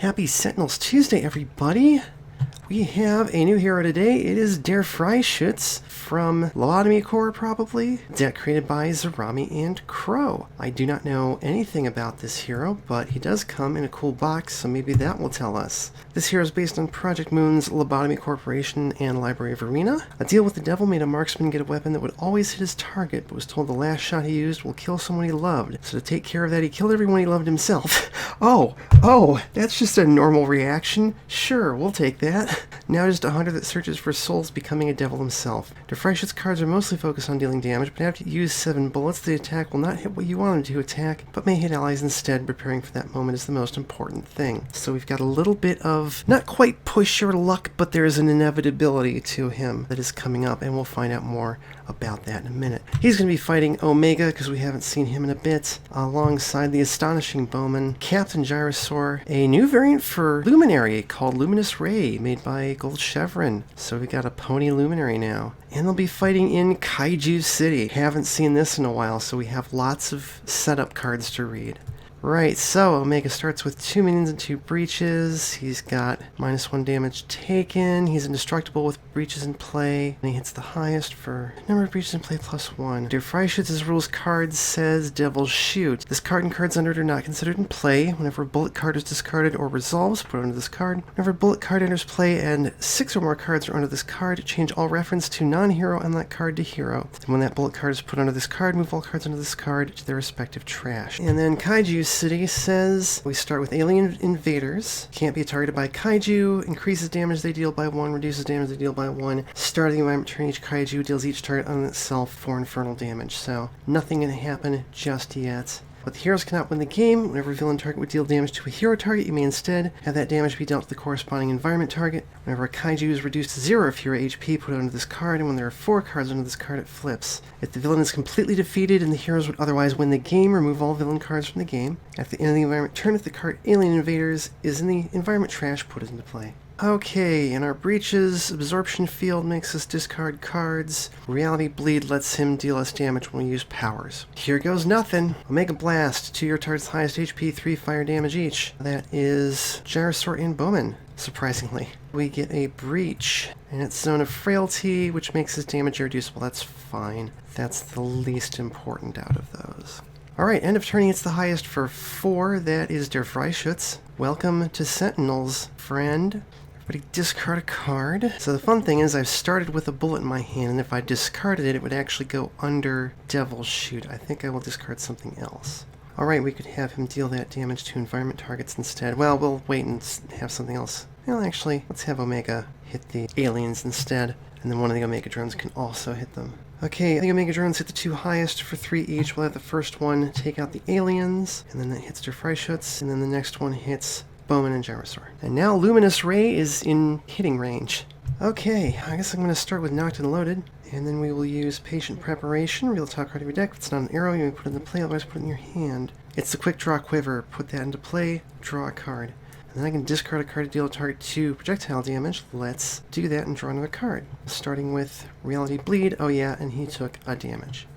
Happy Sentinels Tuesday, everybody! We have a new hero today. It is der Freischütz from Lobotomy Corps, probably. Deck created by Zarami and Crow. I do not know anything about this hero, but he does come in a cool box, so maybe that will tell us. This hero is based on Project Moon's Lobotomy Corporation and Library of Arena. A deal with the devil made a marksman get a weapon that would always hit his target, but was told the last shot he used will kill someone he loved. So to take care of that, he killed everyone he loved himself. Oh, that's just a normal reaction. Sure, we'll take that. Now just a hunter that searches for souls, becoming a devil himself. Der Freischütz cards are mostly focused on dealing damage, but after you use 7 bullets, the attack will not hit what you want him to attack, but may hit allies instead. Preparing for that moment is the most important thing. So we've got a little bit of, not quite push or luck, but there is an inevitability to him that is coming up, and we'll find out more about that in a minute. He's going to be fighting Omega, because we haven't seen him in a bit, alongside the astonishing Bowman, Captain Gyrosaur, a new variant for Luminary called Luminous Ray, made by Gold Chevron. So we got a pony Luminary now. And they'll be fighting in Kaiju City. Haven't seen this in a while, so we have lots of setup cards to read. Right, so Omega starts with 2 minions and 2 breaches. He's got -1 damage taken. He's indestructible with breaches in play. And he hits the highest for number of breaches in play +1. Der Freischütz's rules card says Devil's Shoot. This card and cards under it are not considered in play. Whenever a bullet card is discarded or resolves, put it under this card. Whenever a bullet card enters play and 6 or more cards are under this card, change all reference to non-hero on that card to hero. And when that bullet card is put under this card, move all cards under this card to their respective trash. And then Kaiju City says we start with alien invaders. Can't be targeted by kaiju. Increases damage they deal by 1. Reduces damage they deal by 1. Start of the environment turn, each kaiju deals each target on itself 4 infernal damage. So nothing gonna happen just yet. But the heroes cannot win the game. Whenever a villain target would deal damage to a hero target, you may instead have that damage be dealt to the corresponding environment target. Whenever a kaiju is reduced to 0 of hero HP, put it under this card, and when there are 4 cards under this card, it flips. If the villain is completely defeated and the heroes would otherwise win the game, remove all villain cards from the game. At the end of the environment turn, if the card Alien Invaders is in the environment trash, put it into play. Okay, in our breaches, Absorption Field makes us discard cards. Reality Bleed lets him deal us damage when we use powers. Here goes nothing. Omega Blast, 2 your target's highest HP, 3 fire damage each. That is Gyrosaur and Bowman, surprisingly. We get a breach, and it's Zone of Frailty, which makes his damage irreducible. That's fine. That's the least important out of those. Alright, end of turning, it's the highest for 4. That is der Freischütz. Welcome to Sentinels, friend. Everybody discard a card. So the fun thing is I've started with a bullet in my hand, and if I discarded it, it would actually go under Devil's Shoot. I think I will discard something else. Alright, we could have him deal that damage to environment targets instead. Well, we'll wait and have something else. Well, actually, let's have Omega hit the aliens instead, and then one of the Omega drones can also hit them. Okay, the Omega drones hit the 2 highest for 3 each. We'll have the first one take out the aliens, and then that hits der Freischütz, and then the next one hits Bowman and Gyrosaur. And now Luminous Ray is in hitting range. Okay, I guess I'm going to start with Knocked and Loaded, and then we will use Patient Preparation. Reveal the top card of your deck. If it's not an arrow, you may put it in the play, otherwise put it in your hand. It's the Quick Draw Quiver. Put that into play, draw a card. And then I can discard a card to deal a target 2 projectile damage. Let's do that and draw another card. Starting with Reality Bleed. Oh yeah, and he took a damage.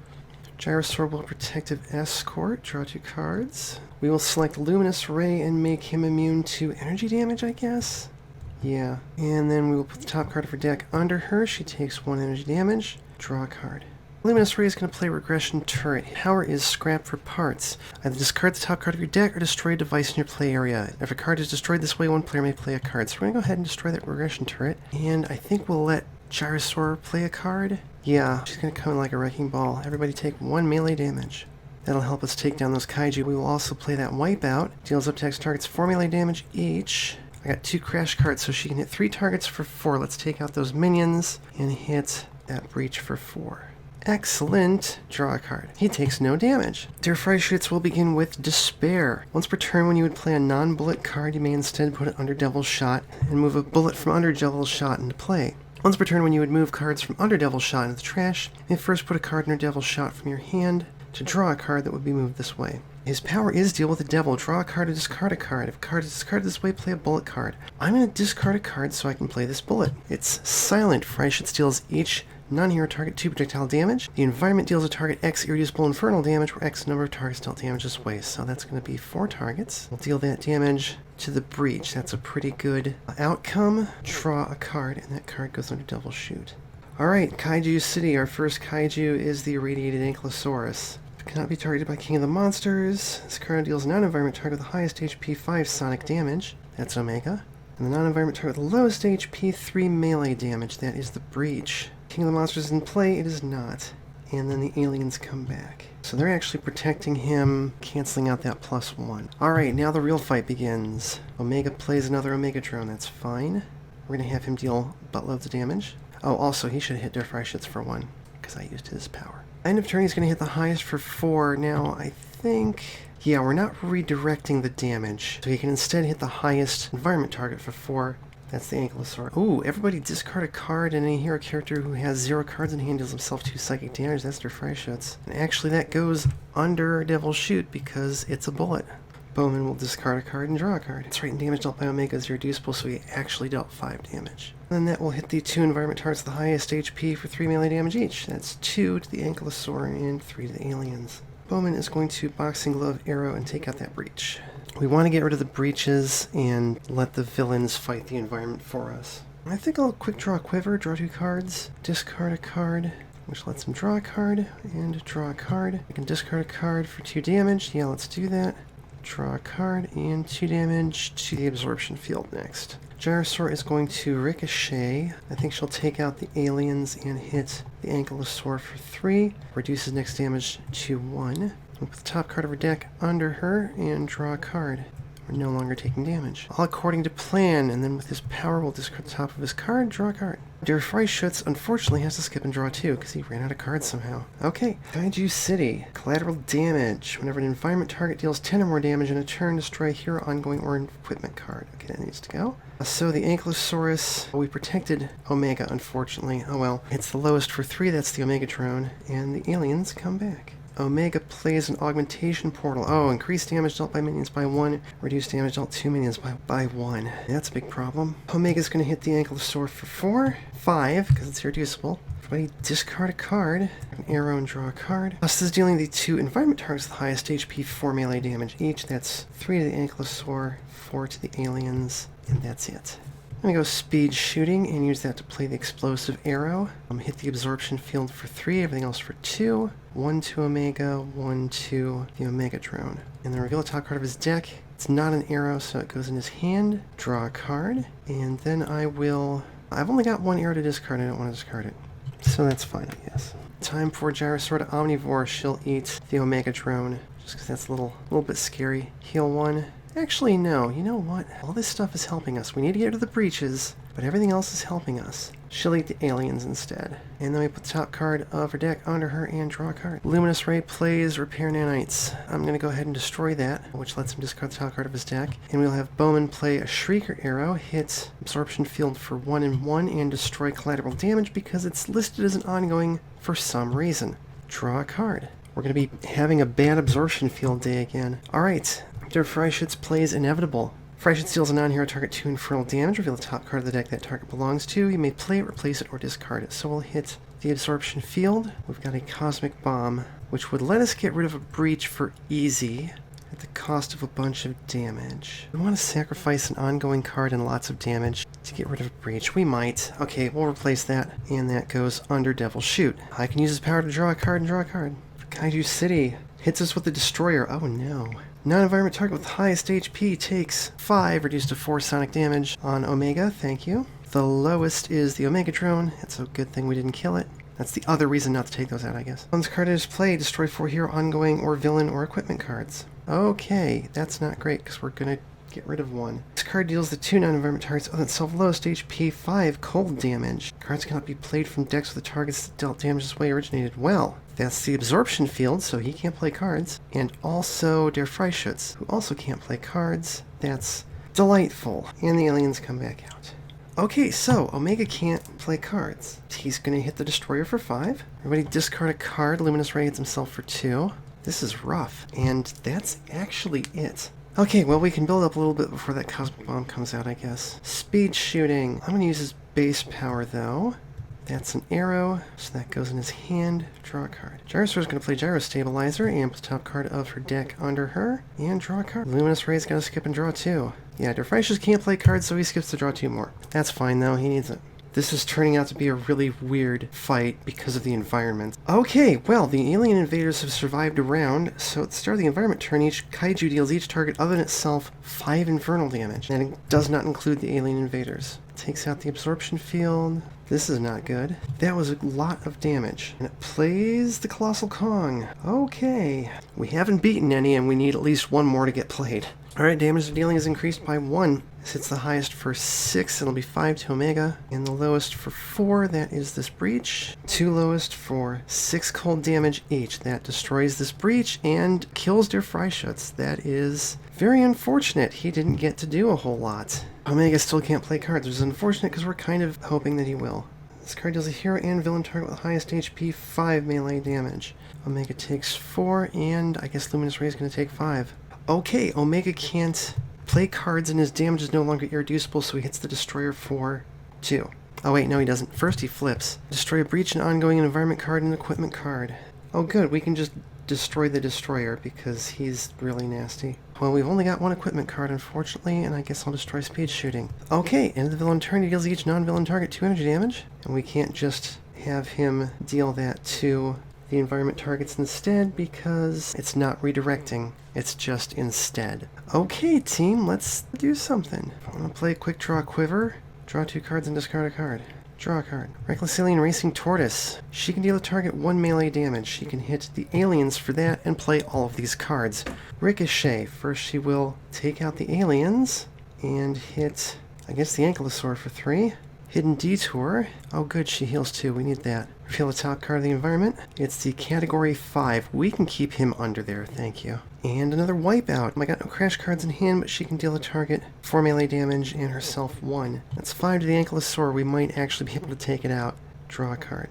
Gyrosaur will Protective Escort. Draw 2 cards. We will select Luminous Ray and make him immune to energy damage, I guess? Yeah. And then we will put the top card of her deck under her. She takes 1 energy damage. Draw a card. Luminous Ray is going to play Regression Turret. Power is scrap for parts. Either discard the top card of your deck or destroy a device in your play area. If a card is destroyed this way, one player may play a card. So we're going to go ahead and destroy that Regression Turret. And I think we'll let Gyrosaur play a card. Yeah, she's going to come in like a wrecking ball. Everybody take 1 melee damage. That'll help us take down those kaiju. We will also play that Wipeout. Deals up to X targets 4 melee damage each. I got 2 crash cards, so she can hit 3 targets for 4. Let's take out those minions and hit that breach for 4. Excellent. Draw a card. He takes no damage. Der Freischütz will begin with Despair. Once per turn, when you would play a non-bullet card, you may instead put it under Devil's Shot and move a bullet from under Devil's Shot into play. Once per turn, when you would move cards from under Devil's Shot into the trash, you may first put a card under Devil's Shot from your hand to draw a card that would be moved this way. His power is deal with the devil. Draw a card or discard a card. If a card is discarded this way, play a bullet card. I'm going to discard a card so I can play this bullet. It's Silent. Freischütz deals each non-hero target 2 projectile damage. The environment deals a target X irreducible infernal damage, where X number of targets dealt damage this way. So that's going to be 4 targets. We'll deal that damage to the breach. That's a pretty good outcome. Draw a card, and that card goes under Devil Shoot. Alright, Kaiju City. Our first Kaiju is the Irradiated Ankylosaurus. Cannot be targeted by King of the Monsters. This card deals non-environment target with the highest HP 5 sonic damage. That's Omega. And the non-environment target with the lowest HP 3 melee damage. That is the Breach. King of the Monsters is in play. It is not. And then the aliens come back. So they're actually protecting him, canceling out that +1. Alright, now the real fight begins. Omega plays another Omega drone. That's fine. We're going to have him deal buttloads of damage. Oh, also, he should have hit their Freischütz for 1, because I used his power. End of turn, he's going to hit the highest for 4. Now, I think... yeah, we're not redirecting the damage. So he can instead hit the highest environment target for 4. That's the Ankylosaur. Ooh, everybody discard a card, and any hero character who has 0 cards in hand deals himself 2 psychic damage. That's their Freischütz. And actually, that goes under Devil Shoot because it's a bullet. Bowman will discard a card and draw a card. That's right, and damage dealt by Omega is irreducible, so he actually dealt 5 damage. Then that will hit the 2 environment targets with the highest HP for 3 melee damage each. That's 2 to the Ankylosaur and 3 to the aliens. Bowman is going to Boxing Glove Arrow and take out that breach. We want to get rid of the breaches and let the villains fight the environment for us. I think I'll quick draw a Quiver, draw 2 cards, discard a card, which lets him draw a card, and draw a card. I can discard a card for 2 damage. Yeah, let's do that. Draw a card, and 2 damage to the Absorption Field next. Gyrosaur is going to Ricochet. I think she'll take out the aliens and hit the Ankylosaur for 3. Reduces next damage to 1. We'll put the top card of her deck under her and draw a card. We're no longer taking damage. All according to plan, and then with his power, we'll discard the top of his card, draw a card. Der Freischütz unfortunately has to skip and draw 2, because he ran out of cards somehow. Okay, Kaiju City. Collateral damage. Whenever an environment target deals 10 or more damage in a turn, destroy a hero, ongoing, or equipment card. Okay, that needs to go. So the Ankylosaurus, we protected Omega, unfortunately. Oh well. It's the lowest for 3, that's the Omega drone, and the aliens come back. Omega plays an augmentation portal. Oh, increased damage dealt by minions by 1, reduced damage dealt to minions by 1. That's a big problem. Omega's going to hit the Ankylosaur for 4, 5, because it's irreducible. Everybody discard a card, an arrow and draw a card. Plus this is dealing the 2 environment targets with the highest HP 4 melee damage each. That's 3 to the Ankylosaur, 4 to the aliens, and that's it. I'm going to go speed shooting and use that to play the explosive arrow. Hit the absorption field for 3, everything else for 2. 1 to Omega, 1 to the Omega drone. And then reveal the top card of his deck. It's not an arrow, so it goes in his hand. Draw a card, and then I've only got 1 arrow to discard, I don't want to discard it. So that's fine, I guess. Time for Gyrosaur to Omnivore. She'll eat the Omega drone, just because that's a little bit scary. Heal 1. Actually, no. You know what? All this stuff is helping us. We need to get rid of the breaches, but everything else is helping us. She'll eat the aliens instead. And then we put the top card of her deck under her and draw a card. Luminous Ray plays Repair Nanites. I'm going to go ahead and destroy that, which lets him discard the top card of his deck. And we'll have Bowman play a Shrieker Arrow, hit Absorption Field for 1 and 1, and destroy collateral damage because it's listed as an ongoing for some reason. Draw a card. We're going to be having a bad Absorption Field day again. Alright. Der Freischütz plays Inevitable. Freischütz deals a non-hero target 2 infernal damage. Reveal the top card of the deck that target belongs to. You may play it, replace it, or discard it. So we'll hit the absorption field. We've got a Cosmic Bomb, which would let us get rid of a breach for easy at the cost of a bunch of damage. We want to sacrifice an ongoing card and lots of damage to get rid of a breach. We might. Okay, we'll replace that, and that goes under Devil Shoot. I can use his power to draw a card and draw a card. Kaiju City hits us with the Destroyer. Oh no. Non-environment target with the highest HP takes 5, reduced to 4 sonic damage on Omega. Thank you. The lowest is the Omega drone. It's a good thing we didn't kill it. That's the other reason not to take those out, I guess. Once card is played, destroy 4 hero, ongoing, or villain, or equipment cards. Okay, that's not great, because we're going to get rid of 1. This card deals the 2 non-environment targets other than self lowest HP 5 cold damage. Cards cannot be played from decks with the targets that dealt damage this way originated. Well, that's the absorption field, so he can't play cards. And also Der Freischütz, who also can't play cards. That's delightful. And the aliens come back out. Okay, so Omega can't play cards. He's going to hit the Destroyer for 5. Everybody discard a card. Luminous Ray hits himself for 2. This is rough. And that's actually it. Okay, well, we can build up a little bit before that Cosmic Bomb comes out, I guess. Speed shooting. I'm going to use his base power, though. That's an arrow, so that goes in his hand. Draw a card. Gyrosaur's going to play Gyro Stabilizer and put the top card of her deck under her. And draw a card. Luminous Ray's got to skip and draw 2. Yeah, Freischütz can't play cards, so he skips to draw 2 more. That's fine, though. He needs it. This is turning out to be a really weird fight because of the environment. Okay, well, the alien invaders have survived a round, so at the start of the environment turn, each kaiju deals each target other than itself 5 infernal damage, and it does not include the alien invaders. Takes out the absorption field. This is not good. That was a lot of damage. And it plays the Colossal Kong. Okay. We haven't beaten any, and we need at least one more to get played. Alright, damage to dealing is increased by 1. This hits the highest for 6, it'll be 5 to Omega. And the lowest for 4, that is this breach. 2 lowest for 6 cold damage each. That destroys this breach and kills Der Freischütz. That is very unfortunate. He didn't get to do a whole lot. Omega still can't play cards, which is unfortunate because we're kind of hoping that he will. This card deals a hero and villain target with highest HP 5 melee damage. Omega takes 4, and I guess Luminous Ray is going to take 5. Okay, Omega can't play cards and his damage is no longer irreducible, so he hits the Destroyer for 2. Oh wait, no he doesn't. First he flips. Destroy a breach, an ongoing environment card, and an equipment card. Oh good, we can just destroy the Destroyer because he's really nasty. Well, we've only got one equipment card, unfortunately, and I guess I'll destroy speed shooting. Okay, end of the villain turn, he deals each non-villain target 2 energy damage, and we can't just have him deal that to the environment targets instead because it's not redirecting, it's just instead. Okay, team, let's do something. I'm going to play a quick draw quiver, draw 2 cards and discard a card. Draw a card. Reckless Alien Racing Tortoise. She can deal a target 1 melee damage. She can hit the aliens for that and play all of these cards. Ricochet. First she will take out the aliens and hit, I guess, the Ankylosaur for 3. Hidden Detour. Oh good, she heals 2. We need that. Reveal the top card of the environment. It's the category 5. We can keep him under there, thank you. And another Wipeout. I got no crash cards in hand, but she can deal a target 4 melee damage and herself 1. That's 5 to the Ankylosaur. We might actually be able to take it out. Draw a card.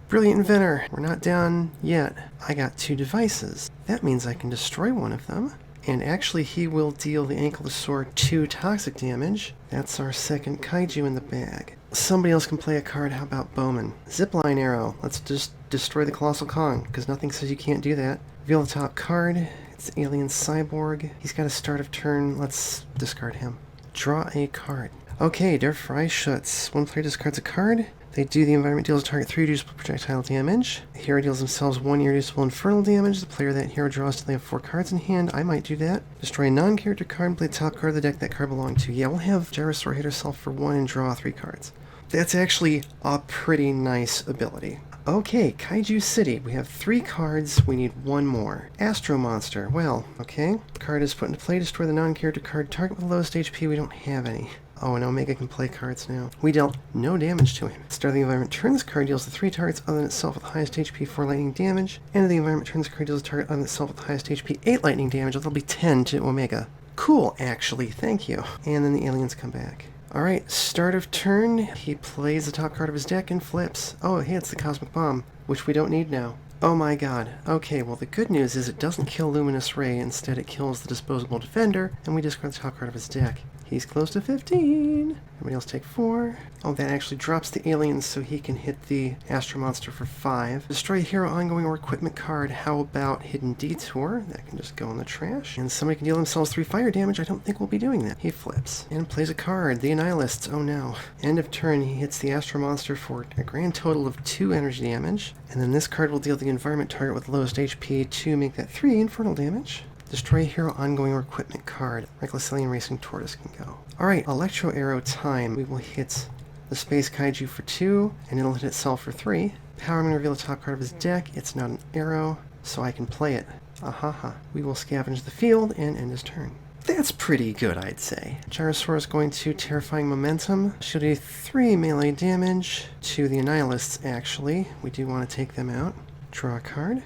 Brilliant Inventor. We're not down yet. I got 2 devices. That means I can destroy one of them. And actually he will deal the Ankylosaur 2 toxic damage. That's our second kaiju in the bag. Somebody else can play a card. How about Bowman? Zipline Arrow. Let's just destroy the Colossal Kong, because nothing says you can't do that. Reveal the top card. It's Alien Cyborg. He's got a start of turn. Let's discard him. Draw a card. Okay, Der Freischütz. One player discards a card. They do the environment deals a target 3 irreducible projectile damage. The hero deals themselves 1 irreducible infernal damage. The player that hero draws till they have 4 cards in hand. I might do that. Destroy a non-character card and play the top card of the deck that card belonged to. Yeah, we'll have Gyrosaur hit herself for 1 and draw 3 cards. That's actually a pretty nice ability. Okay, Kaiju City. We have 3 cards. We need 1 more. Astro Monster. Well, okay. Card is put into play. Destroy the non-character card. Target with the lowest HP. We don't have any. Oh, and Omega can play cards now. We dealt no damage to him. Start of the environment turn. This card deals to 3 targets other than itself with the highest HP 4 lightning damage. End of the environment turn. This card deals a target other than itself with the highest HP 8 lightning damage. That'll be 10 to Omega. Cool, actually. Thank you. And then the aliens come back. Alright, start of turn. He plays the top card of his deck and flips. Oh, it hits the Cosmic Bomb, which we don't need now. Oh my god. Okay, well the good news is it doesn't kill Luminous Ray. Instead it kills the Disposable Defender, and we discard the top card of his deck. He's close to 15. Everybody else take 4. Oh, that actually drops the aliens so he can hit the Astro Monster for 5. Destroy a hero, ongoing, or equipment card. How about Hidden Detour? That can just go in the trash. And somebody can deal themselves 3 fire damage. I don't think we'll be doing that. He flips. And plays a card. The Annihilists. Oh no. End of turn, he hits the Astro Monster for a grand total of 2 energy damage. And then this card will deal the environment target with the lowest HP to make that 3 infernal damage. Destroy a hero, ongoing, or equipment card. Reckless Alien Racing Tortoise can go. Alright, Electro Arrow time. We will hit the Space Kaiju for 2, and it'll hit itself for 3. Power Man reveal the top card of his deck. It's not an arrow, so I can play it. Ahaha. We will scavenge the field and end his turn. That's pretty good, I'd say. Gyrosaur is going to Terrifying Momentum. She'll do 3 melee damage to the Annihilists, actually. We do want to take them out. Draw a card.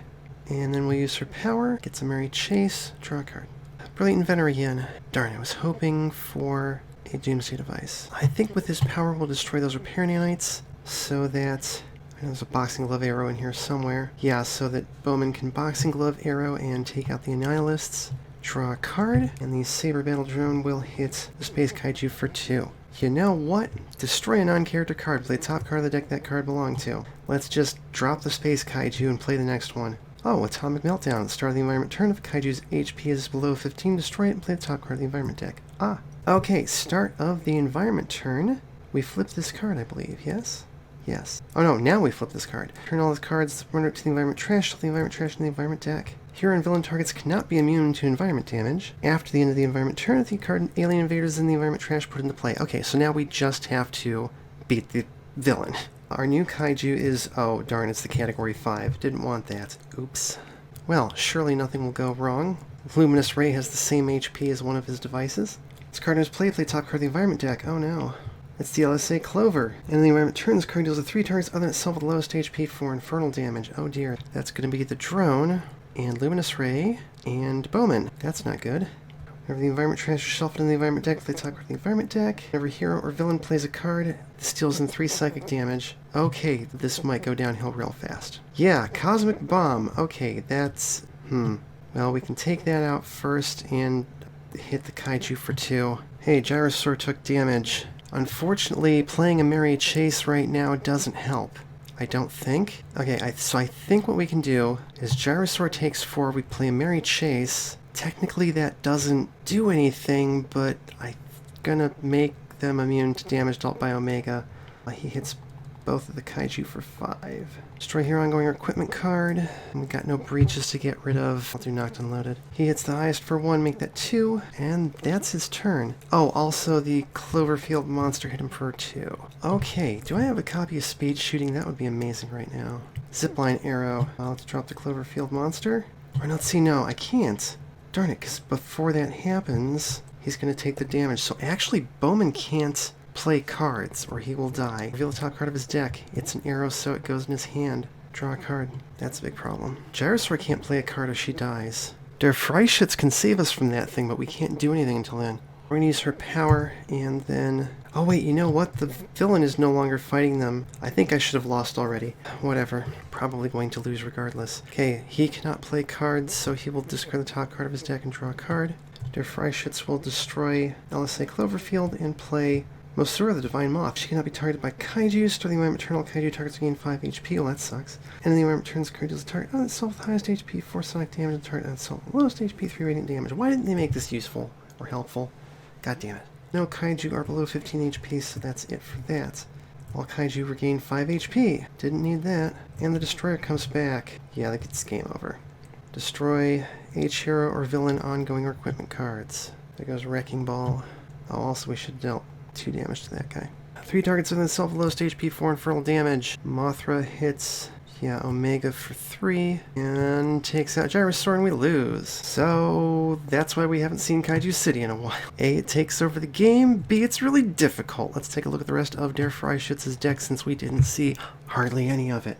And then we'll use her power, get some Merry Chase, draw a card. Brilliant Inventor again. Darn, I was hoping for a Doomsday device. I think with his power we'll destroy those repair nanites so that... I know there's a Boxing Glove arrow in here somewhere. Yeah, so that Bowman can Boxing Glove arrow and take out the Annihilists. Draw a card, and the Saber Battle Drone will hit the Space Kaiju for 2. You know what? Destroy a non-character card. Play the top card of the deck that card belonged to. Let's just drop the Space Kaiju and play the next one. Oh, Atomic Meltdown. At the start of the environment turn, if a Kaiju's HP is below 15, destroy it and play the top card of the environment deck. Ah. Okay, start of the environment turn. We flip this card, I believe. Yes? Yes. Oh no, now we flip this card. Turn all the cards, run it to the environment trash, to the environment trash in the environment deck. Hero and villain targets cannot be immune to environment damage. After the end of the environment turn, if the card alien invaders in the environment trash put into play. Okay, so now we just have to beat the villain. Our new kaiju is... oh, darn, it's the category 5. Didn't want that. Oops. Well, surely nothing will go wrong. Luminous Ray has the same HP as one of his devices. This card in his play top card of the environment deck. Oh no. It's the LSA Clover. And in the environment turn, this card deals with 3 targets other than itself with the lowest HP for infernal damage. Oh dear. That's going to be the Drone, and Luminous Ray, and Bowman. That's not good. Whenever the environment trash is shuffled in the environment deck, play top card of the environment deck. Whenever hero or villain plays a card, this deals in 3 psychic damage. Okay, this might go downhill real fast. Yeah, Cosmic Bomb. Okay, that's... well, we can take that out first and hit the kaiju for 2. Hey, Gyrosaur took damage. Unfortunately, playing a Merry Chase right now doesn't help. I don't think. Okay, so I think what we can do is Gyrosaur takes 4, we play a Merry Chase. Technically that doesn't do anything, but I'm gonna make them immune to damage dealt by Omega. He hits both of the kaiju for 5. Destroy hero ongoing equipment card. And we got no breaches to get rid of. I'll do knocked unloaded. He hits the highest for 1, make that 2, and that's his turn. Oh, also the Cloverfield monster hit him for 2. Okay, do I have a copy of Speed Shooting? That would be amazing right now. Zipline arrow. I'll have to drop the Cloverfield monster. Or not, see, no, I can't. Darn it, because before that happens, he's going to take the damage. So actually, Bowman can't play cards, or he will die. Reveal the top card of his deck. It's an arrow, so it goes in his hand. Draw a card. That's a big problem. Gyrosaur can't play a card or she dies. Der Freischütz can save us from that thing, but we can't do anything until then. We're going to use her power, and then... oh wait, you know what? The villain is no longer fighting them. I think I should have lost already. Whatever. Probably going to lose regardless. Okay, he cannot play cards, so he will discard the top card of his deck and draw a card. Der Freischütz will destroy LSA Cloverfield and play Mosura the Divine Moth. She cannot be targeted by kaiju. Start the environment turn, all kaiju targets gain 5 HP. Well, that sucks. And in the environment turns, card deals a target on itself with the highest HP, 4 sonic damage, and target on itself with the lowest HP, 3 radiant damage. Why didn't they make this useful or helpful? God damn it. No kaiju are below 15 HP, so that's it for that. All kaiju regain 5 HP. Didn't need that. And the destroyer comes back. Yeah, that gets game over. Destroy H hero or villain ongoing or equipment cards. There goes Wrecking Ball. Oh, also we should dealt 2 damage to that guy. 3 targets within itself, lowest HP, 4 infernal damage. Mothra hits, yeah, Omega for 3, and takes out Gyrosaur, and we lose. So that's why we haven't seen Kaiju City in a while. A, it takes over the game. B, it's really difficult. Let's take a look at the rest of Der Freischütz's deck since we didn't see hardly any of it.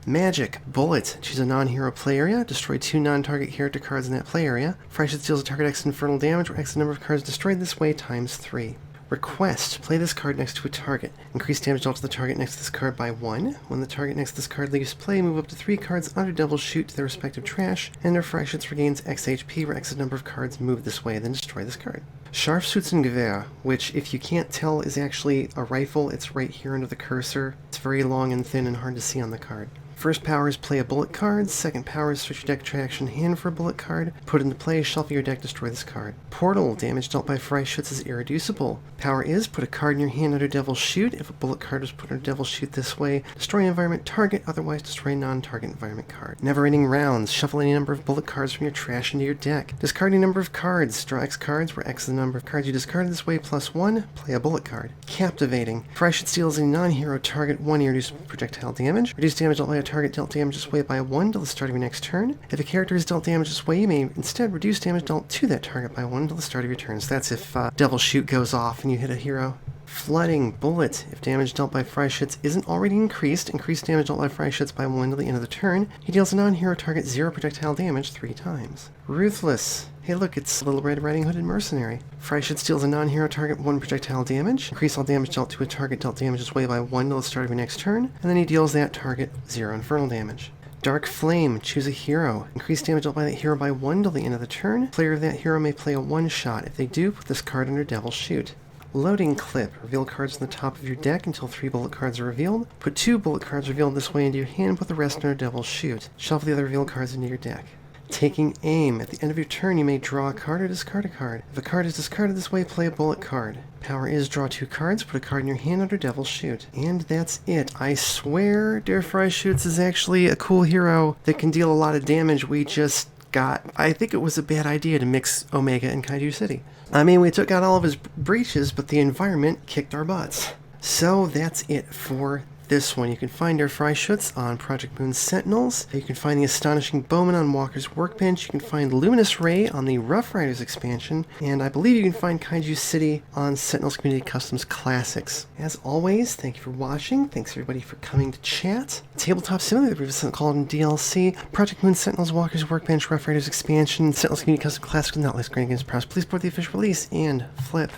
Magic. Bullet. Choose a non-hero play area. Destroy 2 non-target character cards in that play area. Freischütz deals a target X infernal damage, where X the number of cards destroyed this way times 3. Request. Play this card next to a target. Increase damage dealt to the target next to this card by 1. When the target next to this card leaves play, move up to 3 cards under Devil Shoot to their respective trash, and Der Freischütz regains X HP, where X is the number of cards moved this way, then destroy this card. Scharfschützengewehr, which, if you can't tell, is actually a rifle. It's right here under the cursor. It's very long and thin and hard to see on the card. First power is play a bullet card. Second power is switch your deck to action hand for a bullet card. Put it into play, shuffle your deck, destroy this card. Portal. Damage dealt by Freischütz is irreducible. Power is put a card in your hand under Devil Shoot. If a bullet card was put under Devil Shoot this way, destroy an environment target, otherwise destroy a non-target environment card. Never-ending rounds. Shuffle any number of bullet cards from your trash into your deck. Discard any number of cards. Draw X cards, where X is the number of cards you discarded this way plus 1. Play a bullet card. Captivating. Freischütz deals a non-hero target 1 irreducible projectile damage. Reduce damage dealt by a target dealt damage this way by 1 till the start of your next turn. If a character is dealt damage this way, you may instead reduce damage dealt to that target by 1 till the start of your turn. So that's if Devil Shoot goes off and you hit a hero. Flooding. Bullet. If damage dealt by Freischütz isn't already increased, increase damage dealt by Freischütz by 1 till the end of the turn. He deals a non-hero target 0 projectile damage 3 times. Ruthless. Hey look, it's Little Red Riding Hood and Mercenary. Freischütz deals a non-hero target 1 projectile damage. Increase all damage dealt to a target dealt damage this way by 1 till the start of your next turn, and then he deals that target 0 infernal damage. Dark Flame. Choose a hero. Increase damage dealt by that hero by 1 till the end of the turn. Player of that hero may play a one-shot. If they do, put this card under Devil Shoot. Loading clip. Reveal cards on the top of your deck until 3 bullet cards are revealed. Put 2 bullet cards revealed this way into your hand and put the rest under Devil's Chute. Shuffle the other revealed cards into your deck. Taking aim. At the end of your turn, you may draw a card or discard a card. If a card is discarded this way, play a bullet card. Power is draw 2 cards, put a card in your hand under Devil's Chute. And that's it. I swear Der Freischütz is actually a cool hero that can deal a lot of damage. We just I think it was a bad idea to mix Omega and Kaiju City. I mean, we took out all of his breaches, but the environment kicked our butts. So that's it for this one. You can find Der Freischütz on Project Moon's Sentinels. You can find the Astonishing Bowman on Walker's Workbench. You can find Luminous Ray on the Rough Riders expansion. And I believe you can find Kaiju City on Sentinels Community Customs Classics. As always, thank you for watching. Thanks everybody for coming to chat. Tabletop Simulator, the previously called in DLC. Project Moon, Sentinels, Walker's Workbench, Rough Riders expansion, Sentinels Community Customs Classics, and Outlast Grand Games Press. Please support the official release and flip.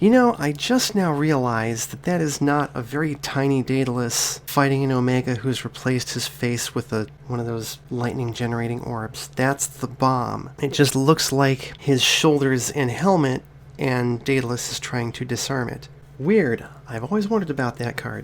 You know, I just now realized that that is not a very tiny Daedalus fighting an Omega who's replaced his face with one of those lightning-generating orbs. That's the bomb. It just looks like his shoulders and helmet, and Daedalus is trying to disarm it. Weird. I've always wondered about that card.